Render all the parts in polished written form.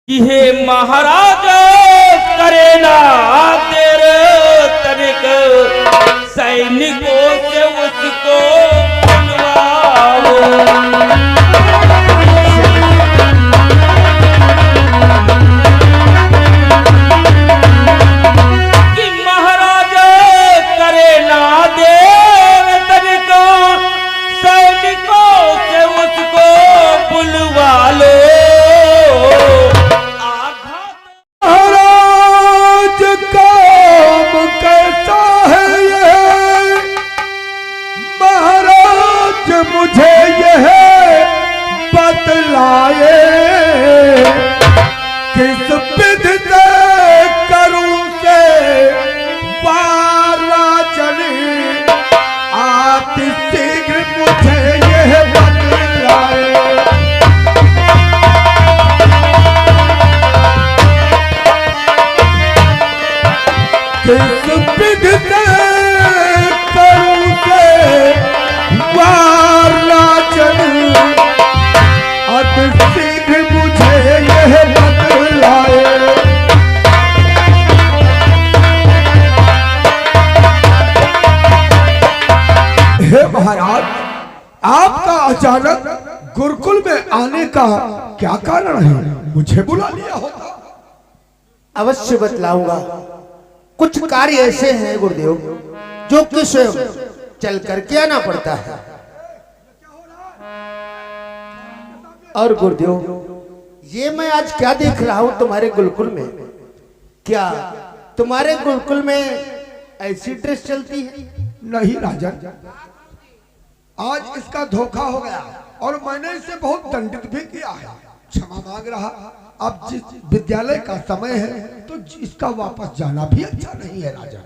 कि हे महाराज करे ना तेरे तनिक सैनिकों से उसको बुलवाओ। कि महाराज करे ना देव तनिक सैनिकों से उसको बुलवा लो। मुझे यह बतलाए किस विधि से करूं के वाराचल आति शीघ्र मुझे यह बतलाए। किस विधि से करूं के वाराचल अति शीघ्र मुझे यह बतलाए। हे महाराज, आपका अचानक गुरुकुल में आने का क्या कारण है? मुझे बुला लिया होगा। अवश्य बतलाऊंगा। कुछ कार्य ऐसे हैं गुरुदेव जो कि स्वयं चल करके आना पड़ता है। और गुरुदेव, ये मैं आज क्या देख रहा हूं तुम्हारे गुरुकुल में? क्या तुम्हारे गुरुकुल में ऐसी ड्रेस चलती है? नहीं राजन, आज इसका धोखा हो गया और मैंने इसे बहुत दंडित भी किया है। क्षमा मांग रहा। अब जिस विद्यालय का समय है तो इसका वापस जाना भी अच्छा नहीं है राजन।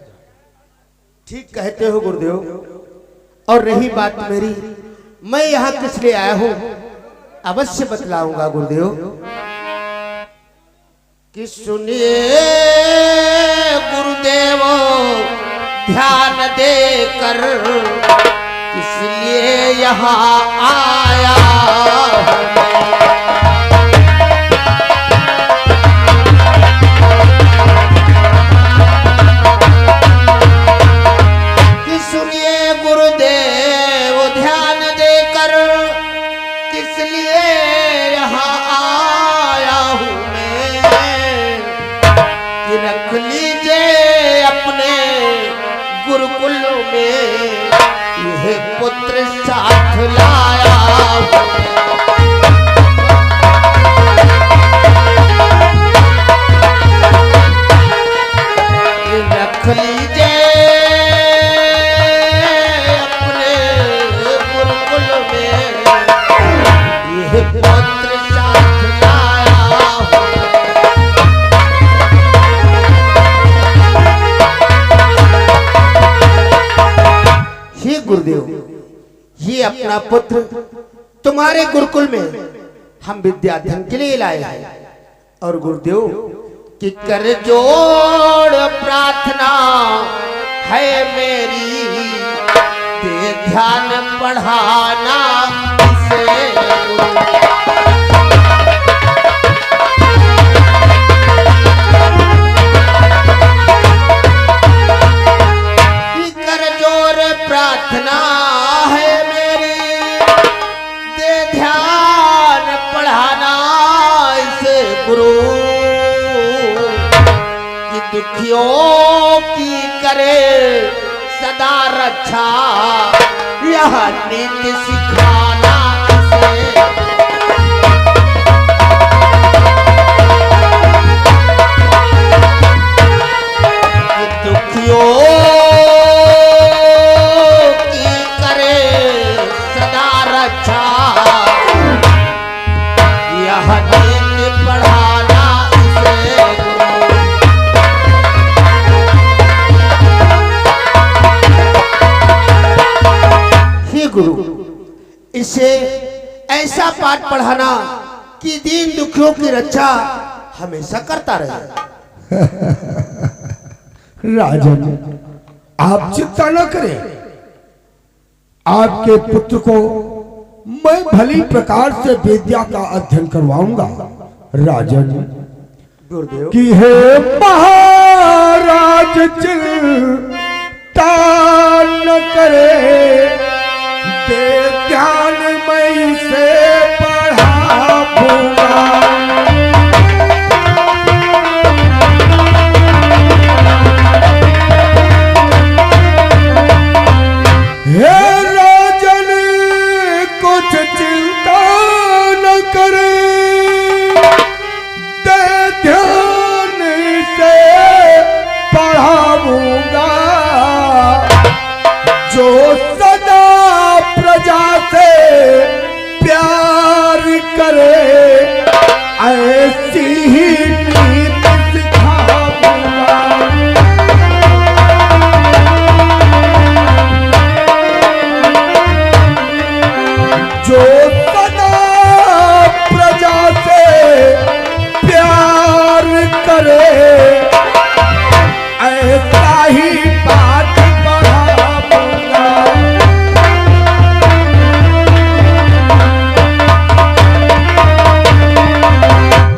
ठीक कहते हो गुरुदेव। और रही बात मेरी, मैं यहाँ किस लिए आया हूँ अवश्य बतलाऊंगा गुरुदेव। कि सुनिए गुरुदेव ध्यान देकर, इसलिए यहाँ आया गुरुकुल में यह पुत्र साथ लाया। रख लीजिए अपने गुरुकुल में यह पुत्र साथ लाया। गुरुदेव, ये अपना पुत्र तुम्हारे गुरुकुल में हम विद्या अध्ययन के लिए लाए हैं। और गुरुदेव कि कर जोड़ प्रार्थना है मेरी, दे ध्यान पढ़ाना इसे। प्रार्थना है मेरी, दे ध्यान पढ़ाना इसे गुरु। कि दुखियों की करे सदा रक्षा, यह नीति सिखाना इसे। कि दुखियों गुरु, इसे ऐसा पाठ पढ़ाना कि दीन दुखियों की रक्षा हमेशा करता रहे। राजन, आप चिंता न करें। आपके पुत्र को मैं भली प्रकार से विद्या का अध्ययन करवाऊंगा। राजन, गुरुदेव कि हे महाराज चिंता न करे, दे ध्यान मई से पढ़ाऊंगा। हे राजन कुछ चिंता न करे, ध्यान से पढ़ाऊंगा। जो सदा प्रजा से प्यार करे, ऐसी ही नीति सिखाऊंगा। जो सदा प्रजा से प्यार करे, ऐसा ही बात बढ़ाऊंगा।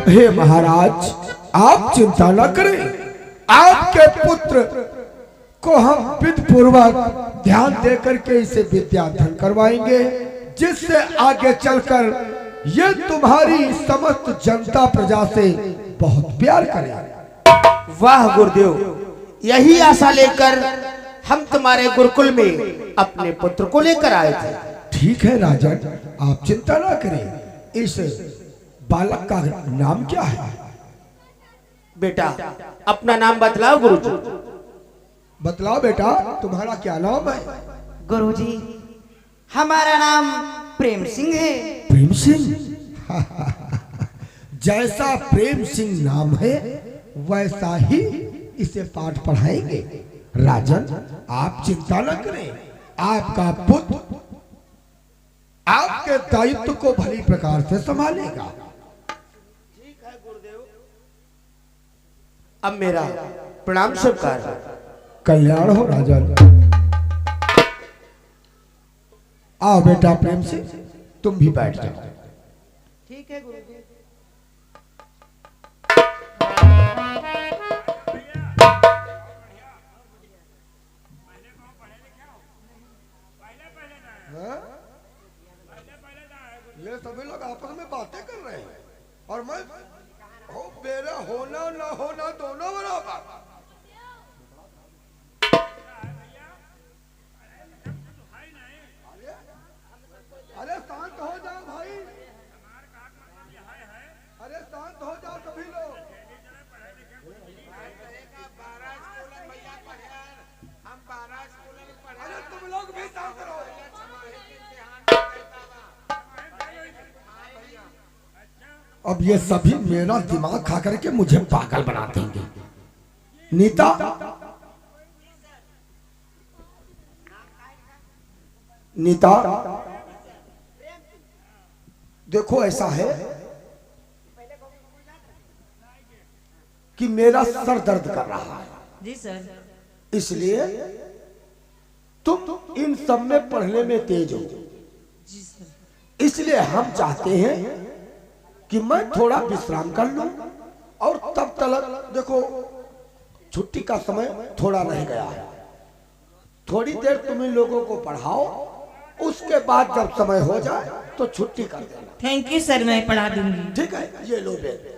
हे महाराज, आप चिंता न करें, आपके पुत्र को हम विधि पूर्वक ध्यान देकर के इसे विद्याध्ययन करवाएंगे, जिससे आगे चलकर ये तुम्हारी समस्त जनता प्रजा से बहुत प्यार करें। वाह गुरुदेव, यही आशा लेकर हम तुम्हारे गुरुकुल में अपने पुत्र को लेकर आए थे। ठीक है राजन, आप चिंता ना करें। इस बालक का नाम क्या है? बेटा अपना नाम बतलाओ गुरुजी। बतलाओ बेटा, तुम्हारा क्या नाम है? गुरुजी, हमारा नाम प्रेम सिंह है। प्रेम सिंह? जैसा प्रेम सिंह नाम है वैसा ही इसे पाठ पढ़ाएंगे। राजन, आप चिंता न करें, आपका पुत्र आपके दायित्व को भली प्रकार से संभालेगा। अब मेरा प्रणाम स्वीकार। कल्याण हो राजन। आओ बेटा प्रेम सिंह, तुम भी बैठ जाओ। ठीक है गुरुजी। ये सभी लोग आपस में बातें कर रहे हैं और मैं मेरा होना ना होना दोनों बराबर। अरे शांत हो जाओ भाई, अरे शांत हो जाओ सभी लोग। अरे तुम लोग भी शांत रहो। अब ये सभी मेरा दिमाग खा करके मुझे पागल बना देंगे। नीता, नीता, देखो ऐसा है कि मेरा सर दर्द कर रहा है। जी सर। इसलिए तुम इन सब में पढ़ने में तेज हो। जी सर। इसलिए हम चाहते हैं कि मैं थोड़ा विश्राम कर लूं और तब तक देखो छुट्टी का समय थोड़ा रह गया है, थोड़ी देर तुम इन लोगों को पढ़ाओ, उसके बाद जब समय हो जाए तो छुट्टी कर देना। थैंक यू सर, मैं पढ़ा दूंगी। ठीक है, ये लो बेटे,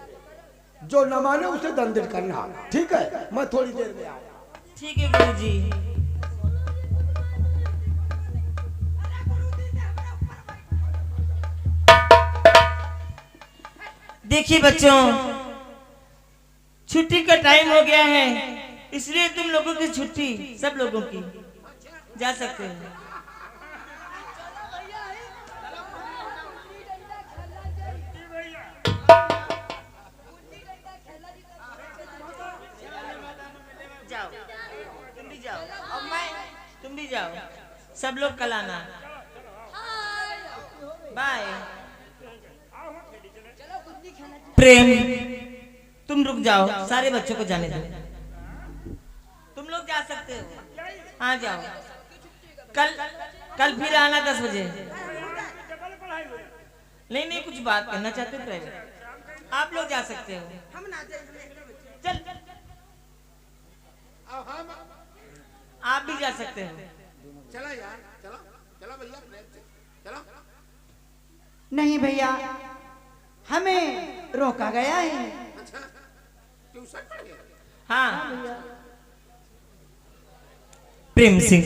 जो न माने उसे दंडित करना। ठीक है, मैं थोड़ी देर में आऊँ। ठीक है गुरुजी। देखिए बच्चों, छुट्टी का टाइम हो गया है, इसलिए तुम लोगों की छुट्टी, सब लोगों की जा सकते हैं। जाओ, तुम भी जाओ, अब तुम भी जाओ, सब लोग कल आना। बाय। प्रेम, तुम रुक जाओ, सारे बच्चों को जाने दो। तुम लोग जा सकते हो, हाँ जाओ। कल फिर आना 10 बजे। नहीं कुछ बात करना चाहते हो प्राइवेट? आप लोग जा सकते हो। हम ना जाए चल आप भी जा सकते हो। चला यार, चला चला भैया, चला। नहीं भैया, हमें रोका गया है। अच्छा, ट्यूशन पढ़ गए? हाँ प्रेम सिंह,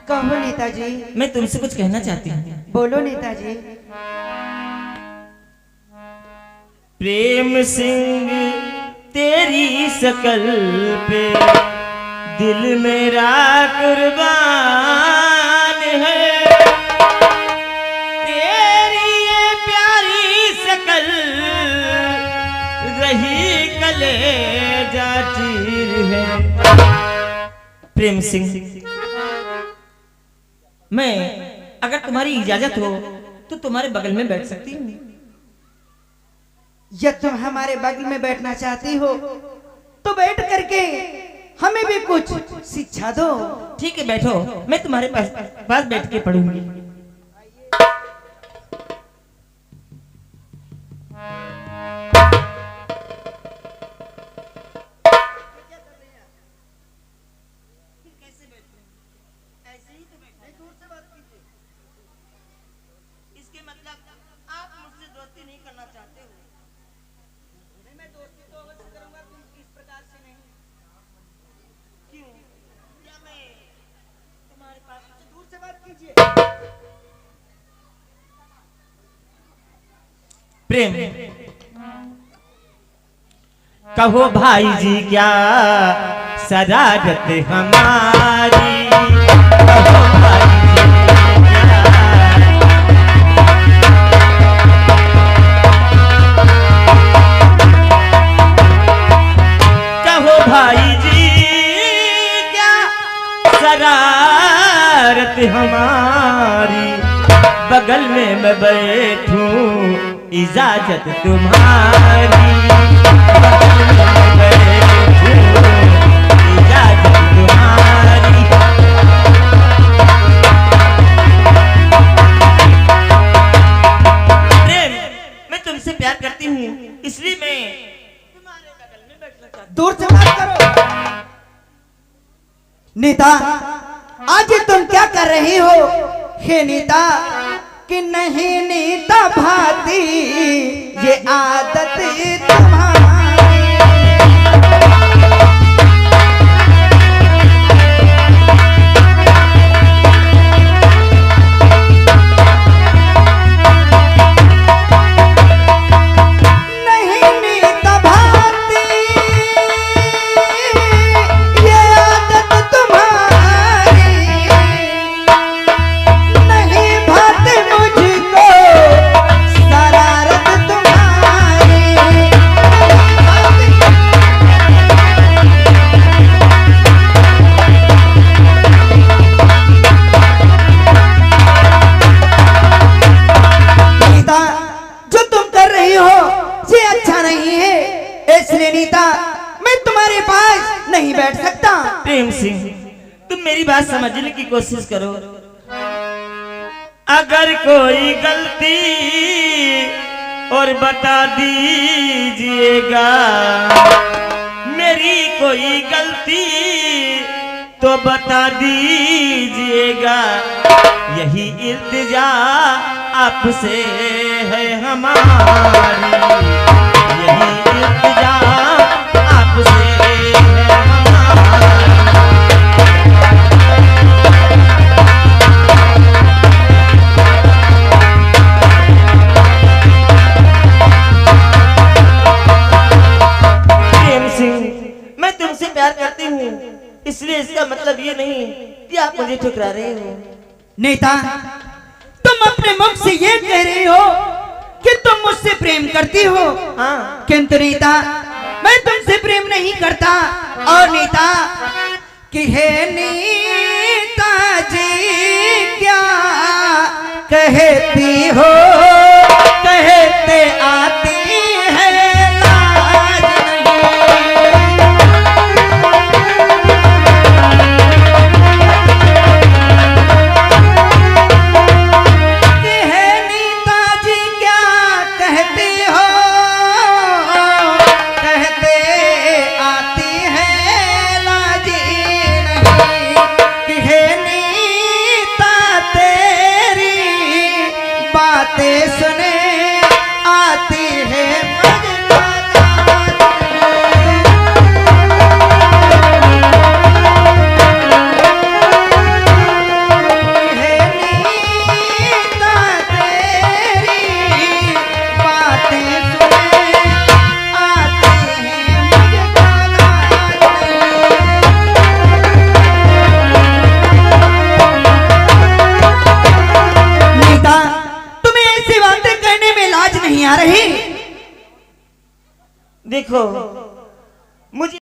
कहो नेताजी। मैं तुमसे कुछ कहना चाहती हूँ। बोलो नेताजी। प्रेम सिंह तेरी शकल पे दिल मेरा कुर्बान है, तेरी ये प्यारी शकल रही कलेजा चीर है। प्रेम सिंह, मैं अगर तुम्हारी इजाजत हो तो तुम्हारे बगल में बैठ सकती हूँ। यदि तुम हमारे बगल में बैठना चाहती हो तो बैठ करके हमें भी कुछ शिक्षा दो। ठीक है बैठो, मैं तुम्हारे पास बैठ के पढ़ूंगी। इसके मतलब आप मुझसे दोस्ती नहीं करना चाहते हो। मैं दोस्ती तो अवश्य करूंगा, तुम इस प्रकार से नहीं। क्यों? या मैं तुम्हारे पास दूर से बात कीजिए। प्रेम, कहो भाई जी क्या शरारत हमारी, कहो भाई जी क्या। कहो भाई जी क्या शरारत हमारी, बगल में मैं बैठूं इजाजत तुम्हारी, बगल में मैं बैठूं इजाजत तुम्हारी। प्रेम, मैं तुमसे प्यार करती हूँ, इसलिए मैं तुम्हारे बगल में बैठना चाहती हूँ। दूर से बात करो। नेता, आज तुम क्या कर रही हो? हे नेता, कि नहीं नेता भाती ये आदत तुम्हारी। नहीं नेता भाती ये आदत तुम्हारी, नहीं भाती मुझको शरारत तुम्हारी। नीता, जो तुम कर रही हो ये अच्छा नहीं है, इसलिए नीता मैं तुम्हारे पास नहीं बैठ सकता। प्रेम सिंह, तुम मेरी बात समझने की कोशिश करो। अगर कोई गलती और बता दीजिएगा, मेरी कोई गलती तो बता दीजिएगा, यही इल्तिजा आपसे है हमारी, यही इल्तिजा आपसे है हमारी। प्रेम सिंह, मैं तुमसे प्यार करती हूँ, इसलिए इसका मतलब ये नहीं कि आप मुझे ठुकरा रहे हो। नेता, तुम अपने मुख से ये कह रही हो कि तुम मुझसे प्रेम करती हो, हाँ, किंतु नेता मैं तुमसे प्रेम नहीं करता। और नेता कि हे नेताजी क्या कहती हो, कहते आती है लाज नहीं। कि हे नेताजी क्या कहती हो, देखो